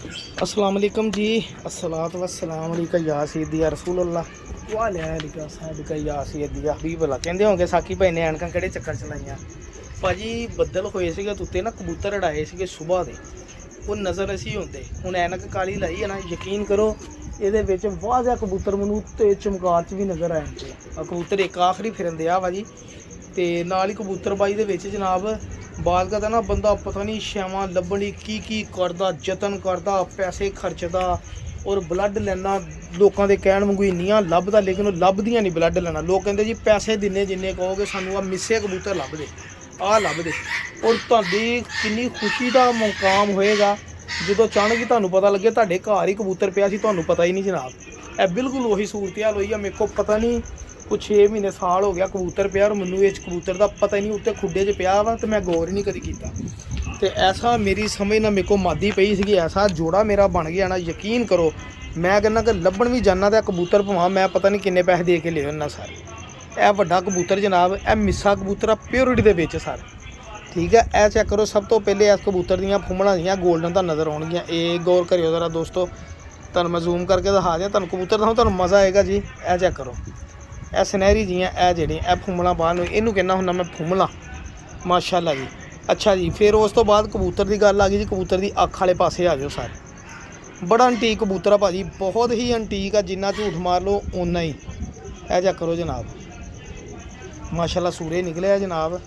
अस्सलाम वालेकुम जी। अस्सलातु वस्सलाम अलैका या सय्यदी या रसूल अल्लाह वाले अलैका साहिबका या सय्यदी या हबीब अल्लाह। ਕਹਿੰਦੇ ਹੋਗੇ ਸਾਕੀ ਭਾਈ ਨੇ ਐਨਕਾਂ ਕਿਹੜੇ ਚੱਕਰ ਚਲਾਈਆਂ ਭਾਜੀ। ਬੱਦਲ ਹੋਏ ਸੀਗੇ ਉੱਤੇ ਨਾ, ਕਬੂਤਰ ਉਡਾਏ ਸੀਗੇ ਸਵੇਰ ਦੇ, ਉਹ ਨਜ਼ਰ ਅਸੀਂ ਹੁੰਦੇ। ਹੁਣ ਐਨਕ ਕਾਲੀ ਲਾਈ ਹੈ ਨਾ, ਯਕੀਨ ਕਰੋ ਇਹਦੇ ਵਿੱਚ ਵਾਹ ਕਬੂਤਰ ਮੈਨੂੰ ਉੱਤੇ ਚਮਕਾਰ 'ਚ ਵੀ ਨਜ਼ਰ ਆ ਜਾਂਦੇ ਆ। ਕਬੂਤਰ ਇੱਕ ਆਖਰੀ ਫਿਰਨ ਦਿਆ ਵਾ ਜੀ। ਤੇ ਨਾਲ ਹੀ ਕਬੂਤਰਬਾਈ ਦੇ ਵਿੱਚ ਜਨਾਬ ਬਾਲਗਾ ਦਾ ਨਾ ਬੰਦਾ ਪਤਾ ਨਹੀਂ ਛਾਵਾਂ ਲੱਭਣੀ ਕੀ ਕਰਦਾ, ਯਤਨ ਕਰਦਾ, ਪੈਸੇ ਖਰਚਦਾ ਔਰ ਬਲੱਡ ਲੈਣਾ ਲੋਕਾਂ ਦੇ ਕਹਿਣ ਵਾਂਗੂ ਇੰਨੀਆਂ ਲੱਭਦਾ, ਲੇਕਿਨ ਉਹ ਲੱਭਦੀਆਂ ਨਹੀਂ ਬਲੱਡ ਲੈਣਾ। ਲੋਕ ਕਹਿੰਦੇ ਜੀ ਪੈਸੇ ਦਿੰਨੇ ਜਿੰਨੇ ਕਹੋਗੇ ਸਾਨੂੰ, ਆ ਮਿੱਸੇ ਕਬੂਤਰ ਲੱਭਦੇ, ਆਹ ਲੱਭਦੇ। ਔਰ ਤੁਹਾਡੀ ਕਿੰਨੀ ਖੁਸ਼ੀ ਦਾ ਮੁਕਾਮ ਹੋਏਗਾ ਜਦੋਂ ਅਚਾਨਕ ਹੀ ਤੁਹਾਨੂੰ ਪਤਾ ਲੱਗੇ ਤੁਹਾਡੇ ਘਰ ਹੀ ਕਬੂਤਰ ਪਿਆ ਸੀ, ਤੁਹਾਨੂੰ ਪਤਾ ਹੀ ਨਹੀਂ ਜਨਾਬ। ਇਹ ਬਿਲਕੁਲ ਉਹੀ ਸੂਰਤ ਹਾਲ ਹੋਈ ਆ। ਮੇਰੇ ਕੋਲ ਪਤਾ ਨਹੀਂ ਕੁਛ 6 ਮਹੀਨੇ ਸਾਲ ਹੋ ਗਿਆ ਕਬੂਤਰ ਪਿਆ, ਔਰ ਮੈਨੂੰ ਇਸ ਕਬੂਤਰ ਦਾ ਪਤਾ ਹੀ ਨਹੀਂ ਉੱਤੇ ਖੁੱਡੇ 'ਚ ਪਿਆ ਵਾ, ਤੇ ਮੈਂ ਗੌਰ ਹੀ ਨਹੀਂ ਕਦੀ ਕੀਤਾ। ਤੇ ਐਸਾ ਮੇਰੀ ਸਮਝ ਨਾਲ ਮੇਰੇ ਕੋਲ ਮਾਦੀ ਪਈ ਸੀਗੀ, ਐਸਾ ਜੋੜਾ ਮੇਰਾ ਬਣ ਗਿਆ ਨਾ, ਯਕੀਨ ਕਰੋ। ਮੈਂ ਕਹਿੰਦਾ ਕਿ ਲੱਭਣ ਵੀ ਜਾਣਾ ਤਾਂ ਕਬੂਤਰ ਭਾਵੇਂ ਮੈਂ ਪਤਾ ਨਹੀਂ ਕਿੰਨੇ ਪੈਸੇ ਦੇ ਕੇ ਲੈ ਆਉਣਾ ਸਰ। ਇਹ ਵੱਡਾ ਕਬੂਤਰ ਜਨਾਬ, ਇਹ ਮਿੱਸਾ ਕਬੂਤਰ ਆ ਪਿਓਰਿਟੀ ਦੇ ਵਿੱਚ ਸਰ, ਠੀਕ ਹੈ। ਇਹ ਚੈੱਕ ਕਰੋ। ਸਭ ਤੋਂ ਪਹਿਲੇ ਇਸ ਕਬੂਤਰ ਦੀਆਂ ਫੁੰਮਣਾਂ ਦੀਆਂ ਗੋਲਡਨ ਤਾਂ ਨਜ਼ਰ ਆਉਣਗੀਆਂ। ਇਹ ਗੌਰ ਕਰਿਓ ਜ਼ਰਾ ਦੋਸਤੋ, ਤੁਹਾਨੂੰ ਮੈਂ ਜ਼ੂਮ ਕਰਕੇ ਦਿਖਾ ਦਿਆਂ, ਤੁਹਾਨੂੰ ਕਬੂਤਰ ਦਾ ਤੁਹਾਨੂੰ ਮਜ਼ਾ ਆਏਗਾ ਜੀ। ਇਹ ਚੈੱਕ ਕਰੋ, ਇਹ ਸੁਨਹਿਰੀ ਜੀਆਂ, ਇਹ ਜਿਹੜੀਆਂ ਇਹ ਫੁੰਮਣਾਂ ਬਾਹਰ ਨੂੰ, ਇਹਨੂੰ ਕਹਿੰਦਾ ਹੁੰਦਾ ਮੈਂ ਫੁੰਮਲਾ, ਮਾਸ਼ਾਅੱਲਾ ਜੀ। ਅੱਛਾ ਜੀ, ਫਿਰ ਉਸ ਤੋਂ ਬਾਅਦ ਕਬੂਤਰ ਦੀ ਗੱਲ ਆ ਗਈ ਜੀ। ਕਬੂਤਰ ਦੀ ਅੱਖ ਵਾਲੇ ਪਾਸੇ ਆ ਜਾਓ ਸਰ। ਬੜਾ ਅੰਟੀਕ ਕਬੂਤਰ ਆ ਭਾਜੀ, ਬਹੁਤ ਹੀ ਅੰਟੀਕ ਆ, ਜਿੰਨਾ ਝੂਠ ਮਾਰ ਲਓ ਓਨਾ ਹੀ। ਇਹ ਚੈੱਕ ਕਰੋ ਜਨਾਬ, ਮਾਸ਼ਾਅੱਲਾ ਸੂਰੇ ਨਿਕਲਿਆ ਜਨਾਬ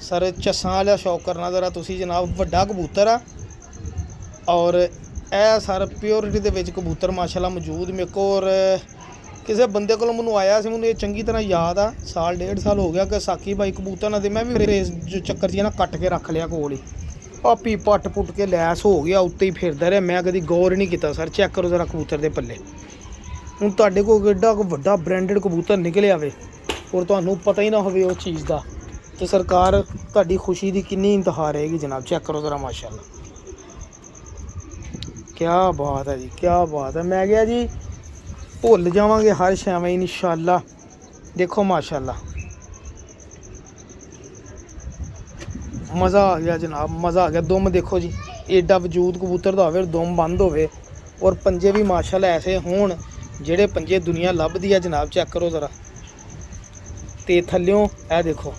ਸਰ। ਚੱਸਾਂ ਵਾਲਾ ਸ਼ੌਕ ਕਰਨਾ ਜ਼ਰਾ ਤੁਸੀਂ ਜਨਾਬ। ਵੱਡਾ ਕਬੂਤਰ ਆ ਔਰ ਇਹ ਸਰ ਪਿਓਰਿਟੀ ਦੇ ਵਿੱਚ ਕਬੂਤਰ ਮਾਸ਼ਾਅੱਲਾ ਮੌਜੂਦ ਮੇਰੇ ਕੋਲ। ਔਰ ਕਿਸੇ ਬੰਦੇ ਕੋਲੋਂ ਮੈਨੂੰ ਆਇਆ ਸੀ, ਮੈਨੂੰ ਇਹ ਚੰਗੀ ਤਰ੍ਹਾਂ ਯਾਦ ਆ, ਸਾਲ ਡੇਢ ਸਾਲ ਹੋ ਗਿਆ ਕਿ ਸਾਕੀ ਭਾਈ ਕਬੂਤਰ ਨਾ ਦੇ। ਮੈਂ ਵੀ ਰੇਸ ਜੋ ਚੱਕਰ 'ਚ ਨਾ ਕੱਟ ਕੇ ਰੱਖ ਲਿਆ ਕੋਲ ਹੀ, ਪਾਪੀ ਪੱਟ ਪੁੱਟ ਕੇ ਲੈਸ ਹੋ ਗਿਆ, ਉੱਤੇ ਹੀ ਫਿਰਦਾ ਰਿਹਾ। ਮੈਂ ਕਦੀ ਗੌਰ ਹੀ ਨਹੀਂ ਕੀਤਾ ਸਰ। ਚੈੱਕ ਕਰੋ ਜ਼ਰਾ ਕਬੂਤਰ ਦੇ ਪੱਲੇ। ਹੁਣ ਤੁਹਾਡੇ ਕੋਲ ਐਡਾ ਵੱਡਾ ਬ੍ਰਾਂਡਡ ਕਬੂਤਰ ਨਿਕਲਿਆ ਵੇ ਔਰ ਤੁਹਾਨੂੰ ਪਤਾ ਹੀ ਨਾ ਹੋਵੇ ਉਸ ਚੀਜ਼ ਦਾ, ਤੇ ਸਰਕਾਰ ਤੁਹਾਡੀ ਖੁਸ਼ੀ ਦੀ ਕਿੰਨੀ ਇੰਤਹਾ ਰਹੇਗੀ ਜਨਾਬ। ਚੈੱਕ ਕਰੋ ਜ਼ਰਾ, ਮਾਸ਼ਾਅੱਲਾ ਕਿਆ ਬਾਤ ਹੈ ਜੀ, ਕਿਆ ਬਾਤ ਹੈ। ਮੈਂ ਕਿਹਾ ਜੀ ਭੁੱਲ ਜਾਵਾਂਗੇ ਹਰ ਸ਼ੈਵਾਂ ਇਨਸ਼ਾਅੱਲਾ। ਦੇਖੋ ਮਾਸ਼ਾਅੱਲਾ, ਮਜ਼ਾ ਆ ਗਿਆ ਜਨਾਬ, ਮਜ਼ਾ ਆ ਗਿਆ। ਦੁਮ ਦੇਖੋ ਜੀ, ਏਡਾ ਵਜੂਦ ਕਬੂਤਰ ਦਾ ਹੋਵੇ, ਦੁਮ ਬੰਦ ਹੋਵੇ ਔਰ ਪੰਜੇ ਵੀ ਮਾਸ਼ਾਅੱਲਾ ਐਸੇ ਹੋਣ ਜਿਹੜੇ ਪੰਜੇ ਦੁਨੀਆ ਲੱਭਦੀ ਆ ਜਨਾਬ। ਚੈੱਕ ਕਰੋ ਜ਼ਰਾ। ਤੇ ਥੱਲਿਓਂ ਇਹ ਦੇਖੋ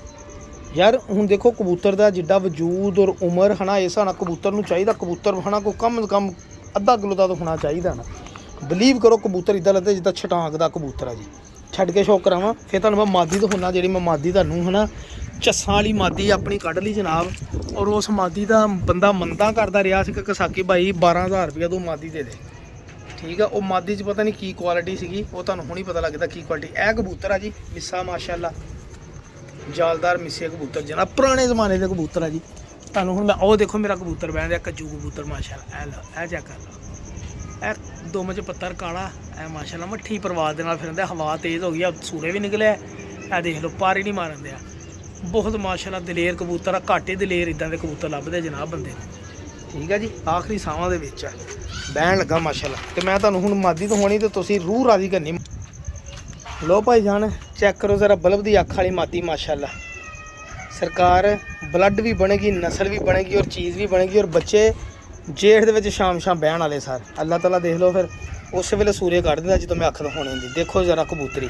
ਯਾਰ, ਹੁਣ ਦੇਖੋ ਕਬੂਤਰ ਦਾ ਜਿੱਡਾ ਵਜੂਦ ਔਰ ਉਮਰ ਹੈ ਨਾ, ਇਸ ਹਿਸਾਬ ਨਾਲ ਕਬੂਤਰ ਨੂੰ ਚਾਹੀਦਾ, ਕਬੂਤਰ ਹੈ ਨਾ ਕੋਈ ਕਮ ਸੇ ਕਮ ਅੱਧਾ ਕਿਲੋ ਦਾ ਤਾਂ ਹੋਣਾ ਚਾਹੀਦਾ ਨਾ। ਬਲੀਵ ਕਰੋ ਕਬੂਤਰ ਇੱਦਾਂ ਲੱਗਦਾ ਜਿੱਦਾਂ ਛਟਾਂਗ ਦਾ ਕਬੂਤਰ ਆ ਜੀ। ਛੱਡ ਕੇ ਸ਼ੌਕ ਕਰਾਵਾਂ ਫਿਰ ਤੁਹਾਨੂੰ ਮੈਂ ਮਾਦੀ ਤੋਂ ਹੁਣਾ, ਜਿਹੜੀ ਮੈਂ ਮਾਦੀ ਤੁਹਾਨੂੰ ਹੈ ਨਾ ਚੱਸਾਂ ਵਾਲੀ ਮਾਦੀ ਆਪਣੀ ਕੱਢ ਲਈ ਜਨਾਬ। ਔਰ ਉਸ ਮਾਦੀ ਦਾ ਬੰਦਾ ਮੰਦਾ ਕਰਦਾ ਰਿਹਾ ਸੀ ਕਿ ਸਾਕੀ ਭਾਈ 12,000 ਰੁਪਇਆ ਤੂੰ ਮਾਦੀ ਦੇ ਦੇ, ਠੀਕ ਆ। ਉਹ ਮਾਦੀ 'ਚ ਪਤਾ ਨਹੀਂ ਕੀ ਕੁਆਲਿਟੀ ਸੀਗੀ, ਉਹ ਤੁਹਾਨੂੰ ਹੁਣੀ ਪਤਾ ਲੱਗਦਾ ਕੀ ਕੁਆਲਿਟੀ। ਇਹ ਕਬੂਤਰ ਆ ਜੀ ਮਿੱਸਾ, ਮਾਸ਼ਾਅੱਲਾ ਜਾਲਦਾਰ ਮਿੱਸੇ ਕਬੂਤਰ ਜਨਾਬ, ਪੁਰਾਣੇ ਜ਼ਮਾਨੇ ਦੇ ਕਬੂਤਰ ਆ ਜੀ। ਤੁਹਾਨੂੰ ਹੁਣ ਮੈਂ ਉਹ ਦੇਖੋ ਮੇਰਾ ਕਬੂਤਰ ਬਹਿਣ ਦਿਆ, ਕੱਜੂ ਕਬੂਤਰ ਮਾਸ਼ਾਅੱਲਾ। ਇਹ ਲਓ, ਇਹ ਚੈੱਕ ਕਰ ਲਓ। ਇਹ ਦੁਮ 'ਚ ਪੱਤਰ ਕਾਲਾ, ਇਹ ਮਾਸ਼ਾਅੱਲਾ ਮੱਠੀ ਪਰਵਾਜ਼ ਦੇ ਨਾਲ ਫਿਰਦਾ। ਹਵਾ ਤੇਜ਼ ਹੋ ਗਈ ਆ, ਸੂਰੇ ਵੀ ਨਿਕਲਿਆ। ਇਹ ਦੇਖ ਲਓ, ਪਾਰ ਹੀ ਨਹੀਂ ਮਾਰਨ ਦਿਆ। ਬਹੁਤ ਮਾਸ਼ਾਅੱਲਾ ਦਲੇਰ ਕਬੂਤਰ ਆ, ਘੱਟ ਹੀ ਦਲੇਰ ਇੱਦਾਂ ਦੇ ਕਬੂਤਰ ਲੱਭਦੇ ਜਨਾਬ ਬੰਦੇ ਨੂੰ, ਠੀਕ ਆ ਜੀ। ਆਖਰੀ ਸਾਵਾਂ ਦੇ ਵਿੱਚ ਆ, ਬਹਿਣ ਲੱਗਾ ਮਾਸ਼ਾਅੱਲਾ। ਤੇ ਮੈਂ ਤੁਹਾਨੂੰ ਹੁਣ ਮਾਦੀ ਤੋਂ ਹੋਣੀ ਤੇ ਤੁਸੀਂ ਰੂਹ ਰਾਜ਼ੀ ਕਰਨੀ। ਲੋ ਭਾਈ ਜਾਨ, ਚੈੱਕ ਕਰੋ ਜ਼ਰਾ ਬਲਬ ਦੀ ਅੱਖ ਵਾਲੀ ਮਾਦੀ ਮਾਸ਼ਾਅੱਲਾ। ਸਰਕਾਰ ਬਲੱਡ ਵੀ ਬਣੇਗੀ, ਨਸਲ ਵੀ ਬਣੇਗੀ ਔਰ ਚੀਜ਼ ਵੀ ਬਣੇਗੀ। ਔਰ ਬੱਚੇ ਜੇਠ ਦੇ ਵਿੱਚ ਸ਼ਾਮ ਬਹਿਣ ਵਾਲੇ ਸਰ। ਅੱਲਾਹ ਤਾਲਾ ਦੇਖ ਲਓ ਫਿਰ ਉਸ ਵੇਲੇ ਸੂਰੇ ਕੱਢ ਦਿੰਦਾ ਜਦੋਂ ਮੈਂ ਅੱਖ ਦਿਖਾਉਣੀ ਹੁੰਦੀ। ਦੇਖੋ ਜ਼ਰਾ ਕਬੂਤਰੀ।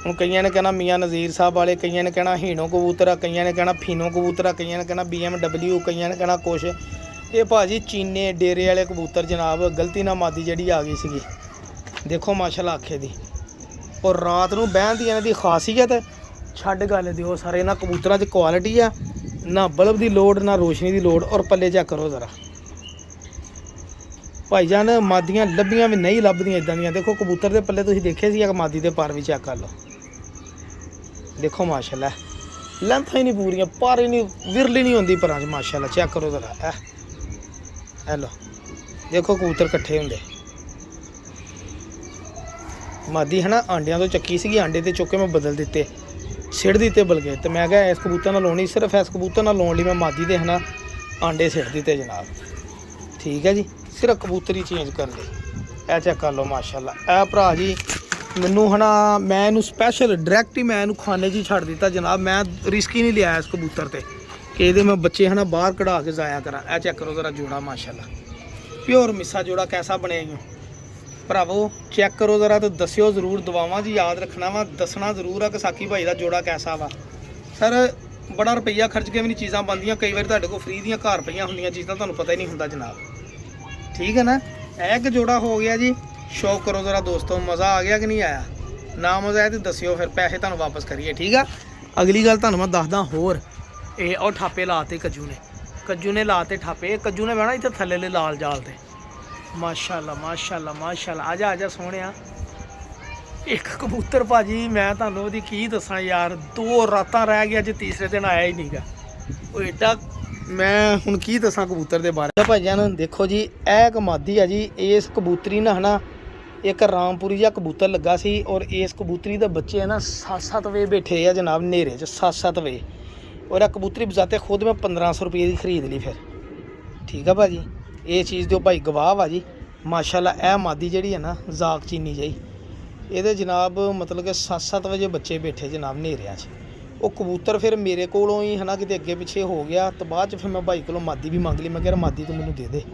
ਹੁਣ ਕਈਆਂ ਨੇ ਕਹਿਣਾ ਮੀਆਂ ਨਜ਼ੀਰ ਸਾਹਿਬ ਵਾਲੇ, ਕਈਆਂ ਨੇ ਕਹਿਣਾ ਹੀਣੋ ਕਬੂਤਰ ਆ, ਕਈਆਂ ਨੇ ਕਹਿਣਾ ਫੀਨੋ ਕਬੂਤਰ ਆ, ਕਈਆਂ ਨੇ ਕਹਿਣਾ BMW, ਕਈਆਂ ਨੇ ਕਹਿਣਾ ਕੁਛ। ਇਹ ਭਾਜੀ ਚੀਨੇ ਡੇਰੇ ਵਾਲੇ ਕਬੂਤਰ ਜਨਾਬ, ਗਲਤੀ ਨਾਲ ਮਾਦੀ ਜਿਹੜੀ ਆ ਗਈ ਸੀਗੀ। ਦੇਖੋ ਮਾਸ਼ਾਅੱਲਾ ਆਖੇ ਦੀ। ਔਰ ਰਾਤ ਨੂੰ ਬਹਿਣ ਦੀ ਇਹਨਾਂ ਦੀ ਖਾਸੀਅਤ ਛੱਡ ਗੱਲ ਦਿਓ ਸਾਰੇ। ਇਹਨਾਂ ਕਬੂਤਰਾਂ 'ਚ ਕੁਆਲਿਟੀ ਆ, ਨਾ ਬਲਬ ਦੀ ਲੋੜ ਨਾ ਰੋਸ਼ਨੀ ਦੀ ਲੋੜ। ਔਰ ਪੱਲੇ ਚੈੱਕ ਕਰੋ ਜ਼ਰਾ ਭਾਈ ਜਾਨ, ਮਾਦੀਆਂ ਲੱਭੀਆਂ ਵੀ ਨਹੀਂ ਲੱਭਦੀਆਂ ਇੱਦਾਂ ਦੀਆਂ। ਦੇਖੋ ਕਬੂਤਰ ਦੇ ਪੱਲੇ ਤੁਸੀਂ ਦੇਖੇ ਸੀ, ਮਾਦੀ ਦੇ ਪਰ ਵੀ ਚੈੱਕ ਕਰ ਲਓ। ਦੇਖੋ ਮਾਸ਼ਾਅੱਲਾ, ਲੈਂਥਾਂ ਹੀ ਨਹੀਂ ਪੂਰੀਆਂ, ਪਰ ਹੀ ਨਹੀਂ, ਵਿਰਲੀ ਨਹੀਂ ਹੁੰਦੀ ਪਰਾਂ 'ਚ ਮਾਸ਼ਾਅੱਲਾ। ਚੈੱਕ ਕਰੋ ਜ਼ਰਾ, ਇਹ ਲਓ ਦੇਖੋ ਕਬੂਤਰ ਇਕੱਠੇ ਹੁੰਦੇ। ਮਾਦੀ ਹੈ ਨਾ ਆਂਡਿਆਂ ਤੋਂ ਚੱਕੀ ਸੀਗੀ, ਆਂਡੇ ਤੇ ਚੁੱਕ ਕੇ ਮੈਂ ਬਦਲ ਦਿੱਤੇ, ਸਿੱਟ ਦਿੱਤੇ ਬਲਕੇ। ਤੇ ਮੈਂ ਕਿਹਾ ਇਸ ਕਬੂਤਰ ਨਾਲ ਲਾਉਣੀ, ਸਿਰਫ ਇਸ ਕਬੂਤਰ ਨਾਲ ਲਾਉਣ ਲਈ ਮੈਂ ਮਾਦੀ ਦੇ ਹੈ ਨਾ ਆਂਡੇ ਸਿੱਟ ਦਿੱਤੇ ਜਨਾਬ, ਠੀਕ ਹੈ ਜੀ। ਸਿਰਫ ਕਬੂਤਰੀ ਚੇਂਜ ਕਰਨ ਲਈ। ਇਹ ਚੈੱਕ ਕਰ ਲਓ ਮਾਸ਼ਾਅੱਲਾ। ਇਹ ਭਰਾ ਜੀ ਮੈਨੂੰ ਹੈ ਨਾ, ਮੈਂ ਇਹਨੂੰ ਸਪੈਸ਼ਲ ਡਾਇਰੈਕਟ ਹੀ ਮੈਂ ਇਹਨੂੰ ਖਾਨੇ 'ਚ ਹੀ ਛੱਡ ਦਿੱਤਾ ਜਨਾਬ। ਮੈਂ ਰਿਸਕ ਹੀ ਨਹੀਂ ਲਿਆ ਇਸ ਕਬੂਤਰ 'ਤੇ ਕਿ ਇਹਦੇ ਮੈਂ ਬੱਚੇ ਹੈ ਨਾ ਬਾਹਰ ਕਢਾ ਕੇ ਜ਼ਾਇਆ ਕਰਾਂ। ਇਹ ਚੈੱਕ ਕਰੋ ਜ਼ਰਾ ਜੋੜਾ ਮਾਸ਼ਾਅੱਲਾ। प्योर मिस्सा जोड़ा कैसा बने भरावो चेक करो ज़रा तो दस्यो जरूर दुआवां जी याद रखना वा दसना जरूर है कि साकी भाई का जोड़ा कैसा वा सर बड़ा रुपया खर्च के भी नहीं चीज़ां बनदियां कई बार तुहाडे कोल फ्री दियां घर पईयां हुंदियां चीज़ां तुहानूं पता ही नहीं हुंदा जनाब ठीक है ना एक जोड़ा हो गया जी शौक करो ज़रा दोस्तों मज़ा आ गया कि नहीं आया ना मज़ा आया तो दस्यो फिर पैसे तुहानूं वापस करिए ठीक है अगली गल तुहानूं मैं दसदा होर ਇਹ ਉਹ ਠਾਪੇ ਲਾਤੇ ਕੱਜੂ ਨੇ ਲਾਤੇ ਠਾਪੇ ਕੱਜੂ ਨੇ ਬਹਿਣਾ ਇੱਥੇ ਥੱਲੇ ਲਾਲ ਜਾਲ ਤੇ ਮਾਸ਼ਾਅੱਲਾ ਮਾਸ਼ਾਅੱਲਾ ਮਾਸ਼ਾਅੱਲਾ ਆ ਜਾ ਸੋਹਣਿਆ ਇੱਕ ਕਬੂਤਰ ਭਾਜੀ ਮੈਂ ਤੁਹਾਨੂੰ ਉਹਦੀ ਕੀ ਦੱਸਾਂ ਯਾਰ 2 ਰਾਤਾਂ ਰਹਿ ਗਿਆ ਅੱਜ ਤੀਸਰੇ ਦਿਨ ਆਇਆ ਹੀ ਨਹੀਂਗਾ ਉਹ ਏਡਾ ਮੈਂ ਹੁਣ ਕੀ ਦੱਸਾਂ ਕਬੂਤਰ ਦੇ ਬਾਰੇ ਭਾਈਆਂ ਨੂੰ ਦੇਖੋ ਜੀ ਇਹ ਇੱਕ ਮਾਦੀ ਆ ਜੀ ਇਸ ਕਬੂਤਰੀ ਨਾਲ ਹਨਾ ਇੱਕ ਰਾਮਪੁਰੀ ਜਿਹਾ ਕਬੂਤਰ ਲੱਗਾ ਸੀ ਔਰ ਇਸ ਕਬੂਤਰੀ ਦੇ ਬੱਚੇ ਨਾ 7-7 ਵੇ ਬੈਠੇ ਆ ਜਨਾਬ ਹਨੇਰੇ 'ਚ 7-7 ਵੇ और यह कबूतरी बजाते खुद मैं 1500 रुपये की खरीद ली फिर ठीक है भाजी ये चीज़ दो भाई गवाह वा जी माशाल्लाह ए मादी जी है ना जाक चीनी जी ये जनाब मतलब कि 7-7 बजे बच्चे बैठे जनाब नेरिया वो कबूतर फिर मेरे को ही है ना कि अगे पिछे हो गया तो बाद फिर मैं भाई को मादी भी मंग ली मैं कह मादी तो मैनू दे दे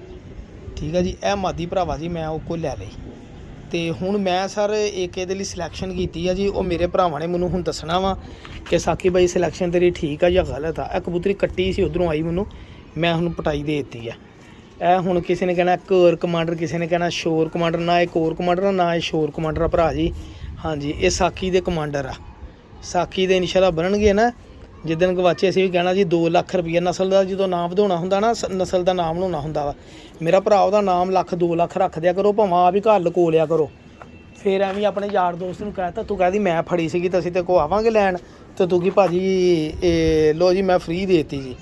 ठीक है जी ए मादी भरावा जी मैं वो लै ली तो हुण मैं सर एक ये सिलैक्शन की है जी वो मेरे भरावां ने मैनू हुण दसना वा कि साकी भाई सिलैक्शन तेरी ठीक है या गलत है कबूतरी कट्टी सी उधरों आई मैनू मैं हुण पटाई दे दी है ए हुण किसी ने कहना कोर कमांडर किसी ने कहना शोर कमांडर ना ये कोर कमांडर ना ये शोर कमांडर भरा जी हाँ जी ये साकी दे कमांडर आ साकी दे इंशाल्लाह बनणगे ना जिदन गवाचे असीं भी कहना जी 2 लाख रुपया नस्ल का जो नाम वधाउणा हुंदा ना नस्ल का नाम बनाउणा हुंदा वा मेरा भरा उहदा नाम 1-2 लाख रख दिया करो भावें आप भी घर लको लिया करो फिर एवं अपने यार दोस्त नूं कहता तू कहदी मैं फड़ी सीगी तो असीं ते को आवांगे लैण तो तू की भाजी लो जी मैं फ्री देती जी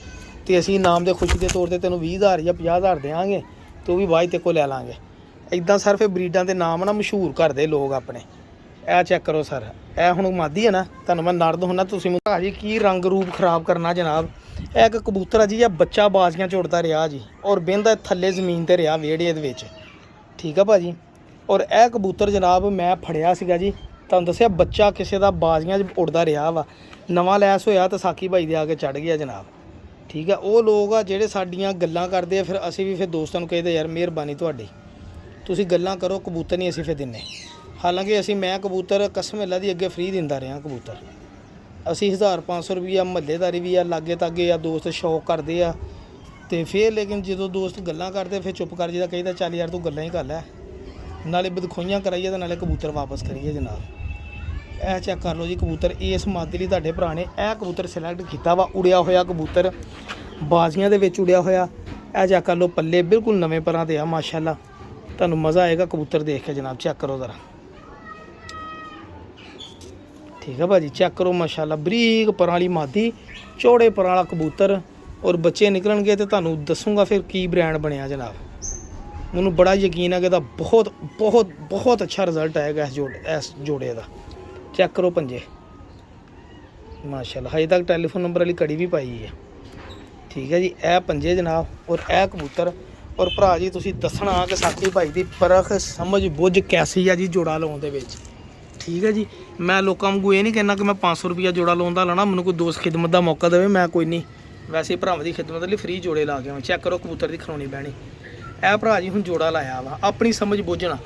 तो असीं इनाम दे खुशी के तौर पर तेनों 20,000 या 50,000 देंगे तो भी बाਅਦ ते को लै लांगे इदां सर फिर ब्रीडां दे नाम ना मशहूर करदे लोग अपने ए चेक करो सर ए हुण मादी है ना तुहानूं मैं नरद हुंदा तुसीं भाजी की रंग रूप खराब करना जनाब ए एक कबूतर जी बच्चा बाजियां च उड़दा रहा जी और बेंदा थल्ले जमीन ते रहा वेड़े दे विच ठीक है भाजी और ए कबूतर जनाब मैं फड़िया सीगा जी तुहानूं दस्सिया बच्चा किसी दा बाजियां च उड़दा रहा वा नवां लैस होया तो साकी भाई दे आके चढ़ गया जनाब ठीक है वो लोग आ जेहड़े साडियां गल्लां करदे आ फिर असीं भी फिर दोस्तां नूं कहीदा यार मेहरबानी तुहाडी तुसीं गल्लां करो कबूतर नहीं असीं फिर दिन्ने हालांकि असीं मैं कबूतर कसम अल्लाह दी अगे फ्री दिंदा रहा कबूतर असीं 1500 रुपया महल्लेदारी भी आ लागे तागे आ दोस्त शौक करते आ तो फिर लेकिन जो दोस्त गल्लां करते फिर चुप कर जाइदा कहीदा चल यार तू गल्लां ही कर लै नाले बदखोइयां कराइए तो नाले कबूतर वापस करिए जनाब ए चेक कर लो जी कबूतर इस मादी लई तुहाडे भरा ने ए कबूतर सिलैक्ट किया वा उड़िया होया कबूतर बाजियां दे विच उड़िया होया ए चेक कर लो पल्ले बिल्कुल नवें परां ते आ माशाअल्लाह तुहानूं मज़ा आएगा कबूतर देख के जनाब चेक करो ज़रा ठीक है भाजी चेक करो माशाल्लाह बरीक परां वाली मादी चौड़े परां वाला कबूतर और बच्चे निकलणगे तो तुहानूं दसूँगा फिर की ब्रांड बनया जनाब मैनूं बड़ा यकीन है कि बहुत बहुत बहुत अच्छा रिजल्ट आएगा इस जोड़े का चेक करो पंजे माशाल्लाह हजे तक टैलीफोन नंबर वाली कड़ी भी पाई है ठीक है जी ए पंजे जनाब और ए कबूतर और भरा जी तुसीं दसना कि साकी भाई की परख समझ बुझ कैसी है जी जोड़ा लाउण दे विच ठीक है जी मैं लोगों को ये नहीं कहना कि मैं 500 रुपया जोड़ा लाउण दा लाना मैनूं कोई दोस्त खिदमत का मौका देवे मैं कोई नहीं वैसे भरावां की खिदमत लई फ्री जोड़े ला के चेक करो कबूतर की खड़ोनी बहनी ए भरा जी हुण जोड़ा लाया वा अपनी समझ बुझना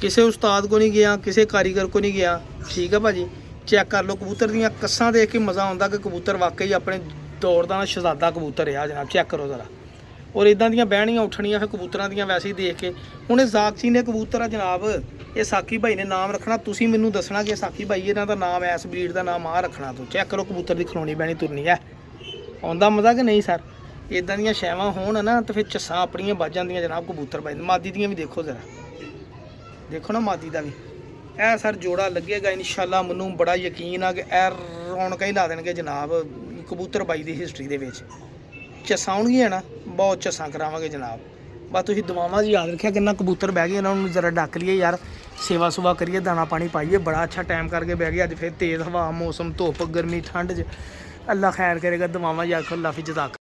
किसी उस्ताद को नहीं गया किसी कारीगर को नहीं गया ठीक है भाजी चेक कर लो कबूतर दीयां कस्सां देख के मज़ा आउंदा कि कबूतर वाकई अपने दौड़ दा शहजादा कबूतर रहा जनाब चेक करो ज़रा और इदां दियां बहनियां उठनियां फिर कबूतरां दियां वैसे ही देख के हुण इह जागची ने कबूतर आ जनाब ये साकी भाई ने नाम रखना तुसीं मैनूं दसना कि साकी भाई इन्हां दा नाम इस ब्रीड का नाम आ रखना तूं चेक करो कबूतर की खलोनी बहनी तुरनी है आउंदा मज़ा कि नहीं सर इदां दियां शैवां होण ना तो फिर चस्सां अपनियां बज जांदियां जनाब कबूतर भाई मादी दियां भी देखो ज़रा देखो ना मादी का भी ए सर जोड़ा लगेगा इंशाल्लाह मैनूं बड़ा यकीन आ कि ए रौनकां ही ला देणगे जनाब कबूतर बाई की हिस्टरी दे विच चस्सां आउणगीआं ना बहुत चस्सां करावांगे जनाब बस तुसीं दुआवां च याद रखिया किन्ना कबूतर बह गए इन्हां नूं जरा डक लीए यार सेवा सुवा करिए दाना पानी पाइए बड़ा अच्छा टाइम करके बह गए अज फिर तेज़ हवा मौसम धुप्प गर्मी ठंड च अल्लाह खैर करेगा दुआवां याद अल्लाह फिर जज़ाक